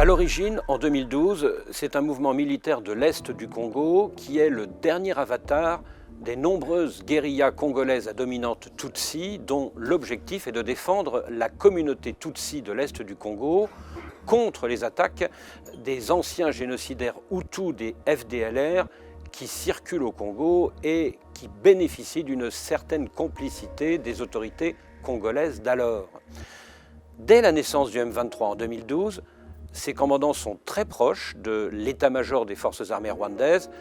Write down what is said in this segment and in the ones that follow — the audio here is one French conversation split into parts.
À l'origine, en 2012, c'est un mouvement militaire de l'Est du Congo qui est le dernier avatar des nombreuses guérillas congolaises à dominante Tutsi dont l'objectif est de défendre la communauté Tutsi de l'Est du Congo contre les attaques des anciens génocidaires Hutus des FDLR qui circulent au Congo et qui bénéficient d'une certaine complicité des autorités congolaises d'alors. Dès la naissance du M23 en 2012, ses commandants sont très proches de l'état-major des forces armées rwandaises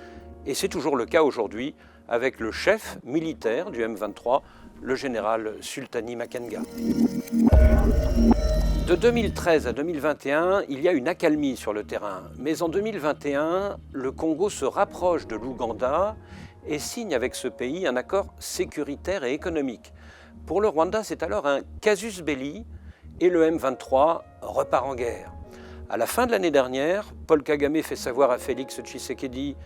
et c'est toujours le cas aujourd'hui avec le chef militaire du M23, le général Sultani Makenga. De 2013 à 2021, il y a une accalmie sur le terrain, mais en 2021, le Congo se rapproche de l'Ouganda et signe avec ce pays un accord sécuritaire et économique. Pour le Rwanda, c'est alors un casus belli et le M23 repart en guerre. À la fin de l'année dernière, Paul Kagame fait savoir à Félix Tshisekedi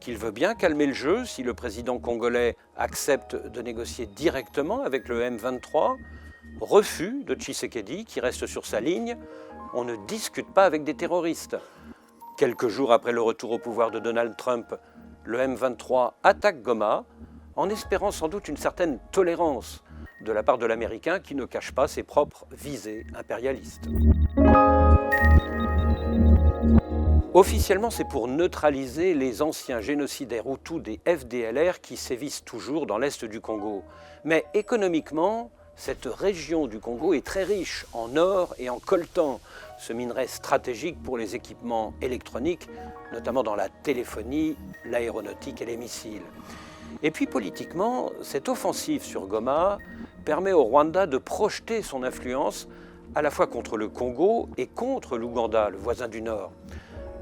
qu'il veut bien calmer le jeu si le président congolais accepte de négocier directement avec le M23. Refus de Tshisekedi qui reste sur sa ligne, on ne discute pas avec des terroristes. Quelques jours après le retour au pouvoir de Donald Trump, le M23 attaque Goma en espérant sans doute une certaine tolérance de la part de l'Américain qui ne cache pas ses propres visées impérialistes. Officiellement, c'est pour neutraliser les anciens génocidaires Hutus des FDLR qui sévissent toujours dans l'est du Congo. Mais économiquement, cette région du Congo est très riche en or et en coltan, ce minerai stratégique pour les équipements électroniques, notamment dans la téléphonie, l'aéronautique et les missiles. Et puis politiquement, cette offensive sur Goma permet au Rwanda de projeter son influence à la fois contre le Congo et contre l'Ouganda, le voisin du Nord.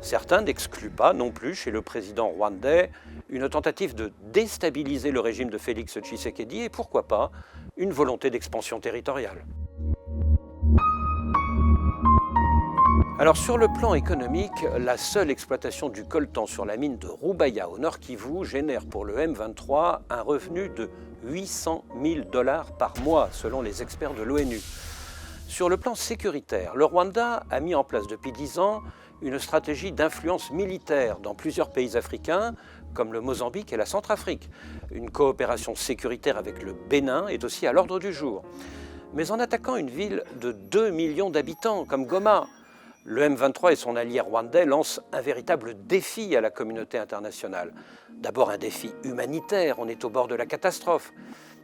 Certains n'excluent pas non plus chez le président rwandais une tentative de déstabiliser le régime de Félix Tshisekedi et pourquoi pas une volonté d'expansion territoriale. Alors sur le plan économique, la seule exploitation du coltan sur la mine de Rubaya au Nord Kivu génère pour le M23 un revenu de 800 000 $ par mois selon les experts de l'ONU. Sur le plan sécuritaire, le Rwanda a mis en place depuis 10 ans une stratégie d'influence militaire dans plusieurs pays africains, comme le Mozambique et la Centrafrique. Une coopération sécuritaire avec le Bénin est aussi à l'ordre du jour. Mais en attaquant une ville de 2 millions d'habitants, comme Goma, le M23 et son allié rwandais lancent un véritable défi à la communauté internationale. D'abord un défi humanitaire, on est au bord de la catastrophe.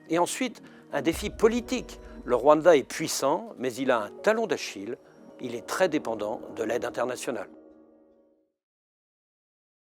Et ensuite, un défi politique. Le Rwanda est puissant, mais il a un talon d'Achille. Il est très dépendant de l'aide internationale.